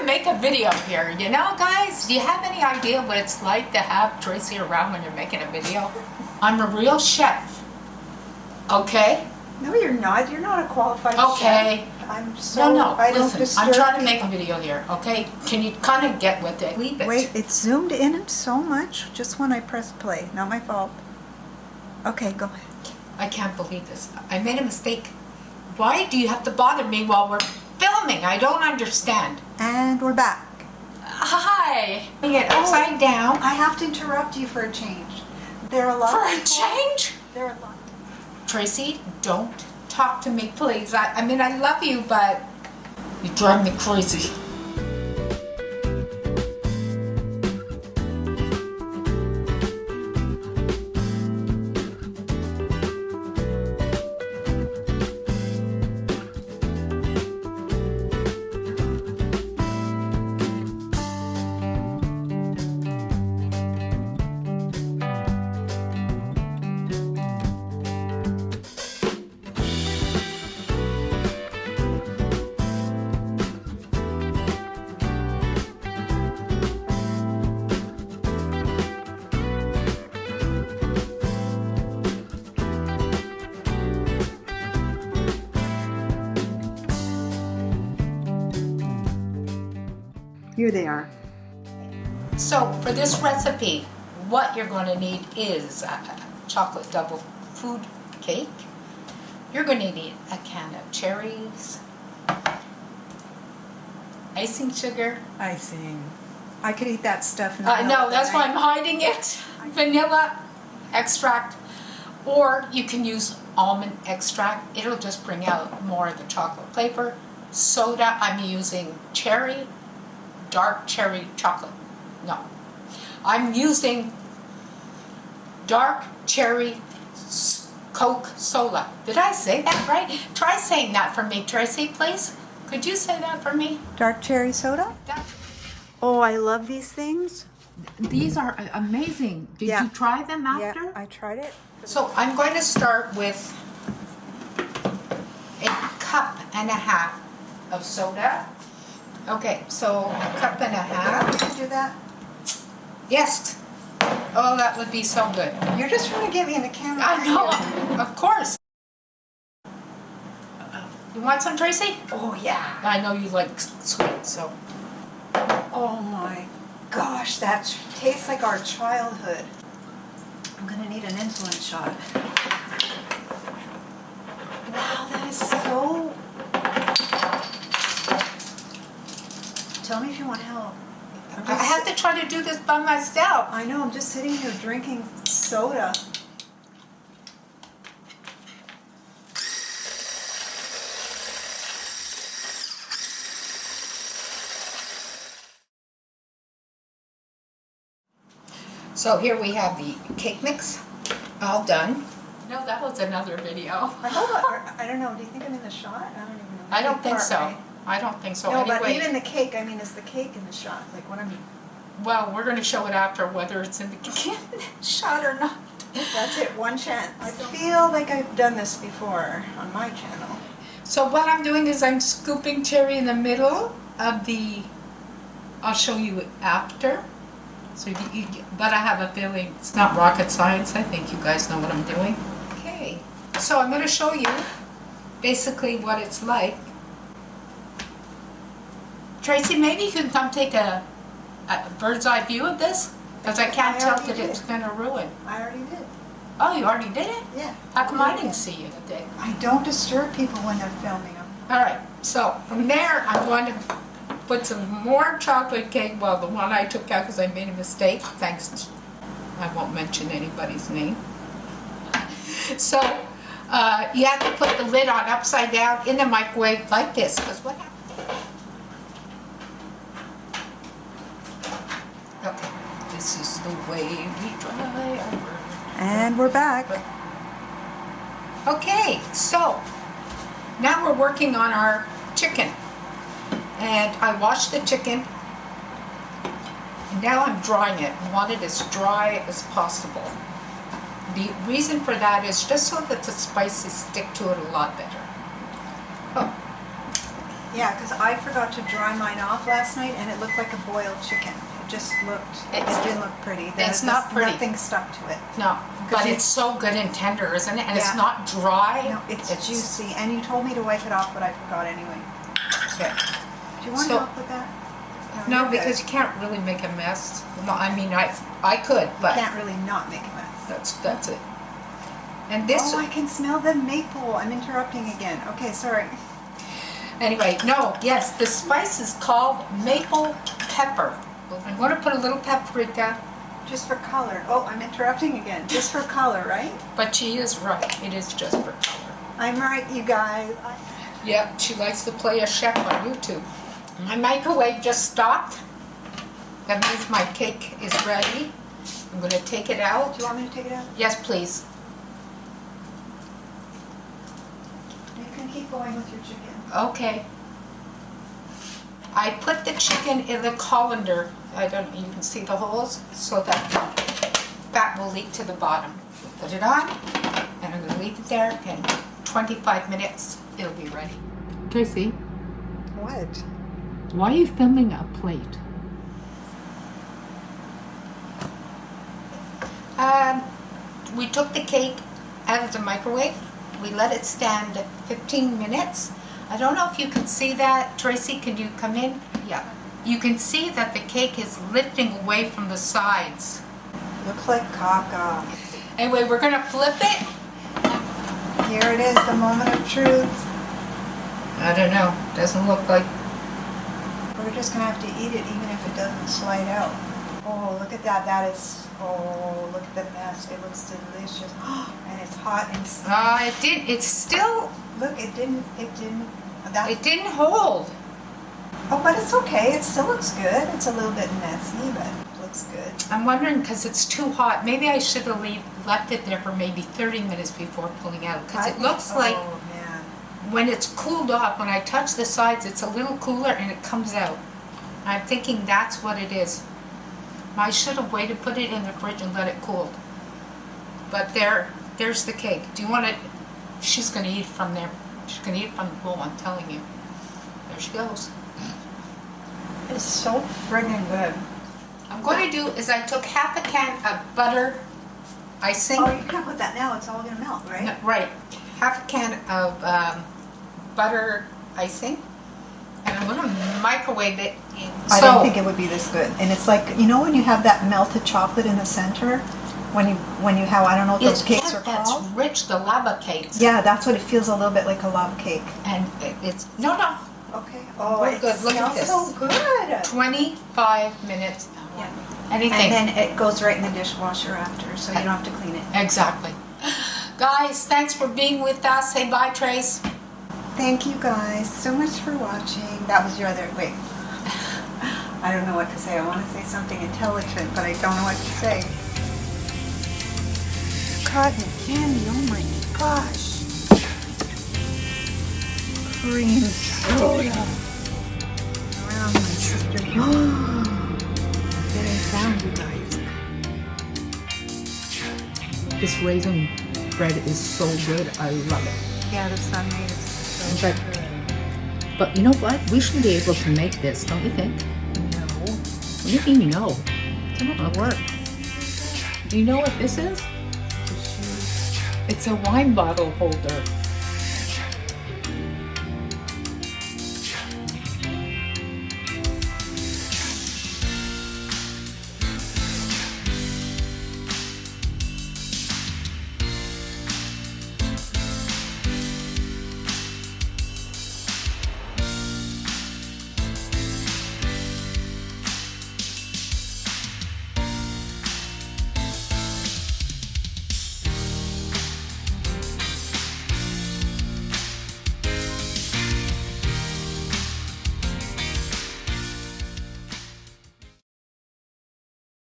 make a video here. You know, guys, do you have any idea what it's like to have Tracy around when you're making a video? I'm a real chef. Okay? No, you're not. You're not a qualified okay. chef. I'm so... No, I don't listen, disturb I'm trying to make people. a video here, okay? Can you kind of get with it? Leave it. Wait, it's zoomed in so much just when I press play. Not my fault. Okay, go ahead. I can't believe this. I made a mistake. Why do you have to bother me while we're filming? I don't understand. And we're back. Hi. Bring it upside down. I have to interrupt you for a change. There are a lot For of a people- change? There are a lot. Tracy, don't talk to me, please. I mean, I love you, but you drive me crazy. Here they are. So for this recipe, what you're going to need is a chocolate double food cake. You're going to need a can of cherries, icing sugar. Icing. I could eat that stuff. No, that's why I'm hiding it. Vanilla extract, or you can use almond extract. It'll just bring out more of the chocolate flavor. Soda, I'm using cherry, dark cherry chocolate. No, I'm using dark cherry Coke soda. Did I say that right? Try saying that for me, Tracy, please. Could you say that for me? Dark cherry soda? Oh, I love these things. These are amazing. Did Yeah. you try them after? Yeah, I tried it. So I'm going to start with a cup and a half of soda. Okay, so a cup and a half. Can you do that? Yes. Oh, that would be so good. You're just trying to get me in the camera. I know, of course. You want some, Tracy? Oh, yeah. I know you like sweet, so. Oh my gosh, that tastes like our childhood. I'm gonna need an insulin shot. Wow, that is so... Tell me if you want help. I have to try to do this by myself. I know, I'm just sitting here drinking soda. So here we have the cake mix, all done. No, that was another video. I don't know, do you think I'm in the shot? I don't even know. I don't think Part, so. right? I don't think so. No, Anyway, but even the cake, I mean, is the cake in the shot? Like what I mean? well, we're going to show it after whether it's in the shot or not. That's it, one chance. I feel like I've done this before on my channel. So what I'm doing is I'm scooping cherry in the middle of the, I'll show you after. So but I have a feeling it's not rocket science. I think you guys know what I'm doing. Okay, so I'm going to show you basically what it's like. Tracy, maybe you can come take a bird's eye view of this, because I can't tell that it's going to ruin. I already did. Oh, you already did it? Yeah. How come I didn't see you today? I don't disturb people when they're filming them. All right, so from there I'm going to put some more chocolate cake. Well, the one I took out because I made a mistake, thanks to, I won't mention anybody's name. So you have to put the lid on upside down in the microwave like this, because what happens? Okay, this is the way we dry our work. And we're back. Okay, so now we're working on our chicken. And I washed the chicken. And now I'm drying it. I want it as dry as possible. The reason for that is just so that the spices stick to it a lot better. Oh. Yeah, because I forgot to dry mine off last night and it looked like a boiled chicken. It just looked, it didn't look pretty. It's not pretty. Nothing stuck to it. No, but it's so good and tender, isn't it? And it's Yeah. not dry. No, it's juicy. And you told me to wipe it off, but I forgot anyway. Okay. Do you want So- help with that? No, you're good. because you can't really make a mess. No, I mean, I could, but Can't really not make a mess. that's it. And this, Oh, I can smell the maple. I'm interrupting again. Okay, sorry. anyway, no, yes, the spice is called maple pepper. I'm going to put a little paprika, Just for color. Oh, I'm interrupting again. Just for color, right? but she is right. It is just for color. I'm right, you guys. Yep, she likes to play a chef on YouTube. My microwave just stopped. That means my cake is ready. I'm going to take it out. Do you want me to take it out? Yes, please. You can keep going with your chicken. Okay. I put the chicken in the colander. You can see the holes, so that fat will leak to the bottom. Put it on, and I'm going to leave it there, and 25 minutes, it'll be ready. Tracy, What? why are you filming a plate? We took the cake out of the microwave. We let it stand 15 minutes. I don't know if you can see that. Tracy, can you come in? Yeah. You can see that the cake is lifting away from the sides. Looks like caca. Anyway, we're gonna flip it. Here it is, the moment of truth. I don't know. Doesn't look like. We're just gonna have to eat it even if it doesn't slide out. Oh, look at that. That is, oh, look at the mess. It looks delicious. And it's hot and sticky. It did. It's still. Look, it didn't, It didn't hold. oh, but it's okay. It still looks good. It's a little bit messy, but it looks good. I'm wondering because it's too hot. Maybe I should have left it there for maybe 30 minutes before pulling out. Because it looks like Oh, man. when it's cooled off, when I touch the sides, it's a little cooler and it comes out. I'm thinking that's what it is. I should have waited, put it in the fridge and let it cool. But there's the cake. Do you want it? She's going to eat from there. She's going to eat from the bowl, I'm telling you. There she goes. It's so friggin' good. I'm going to do is I took half a can of butter icing. Oh, you can't put that now. It's all gonna melt, right? No, right. Half a can of butter icing. And I'm going to microwave it. I don't think it would be this good. And it's like, you know when you have that melted chocolate in the center? When you have, I don't know what those cakes are that's called. rich, the lava cakes. Yeah, that's what it feels a little bit like, a lava cake. And it's, no. Okay. Oh, We're it good. Look at smells this. so good. 25 minutes. Yeah. Anything. And then it goes right in the dishwasher after, so you don't have to clean it. Exactly. Guys, thanks for being with us. Say bye, Trace. Thank you guys so much for watching. That was your other, wait. I don't know what to say. I want to say something intelligent, but I don't know what to say. Cotton candy, oh my gosh. Cream soda. Around my sister. Getting found, you guys. This raisin bread is so good. I love it. Yeah, the sun made it so But- good. But you know what? We should be able to make this, don't you think? No. What do you mean no? It's not gonna work. Do you know what this is? It's a wine bottle holder.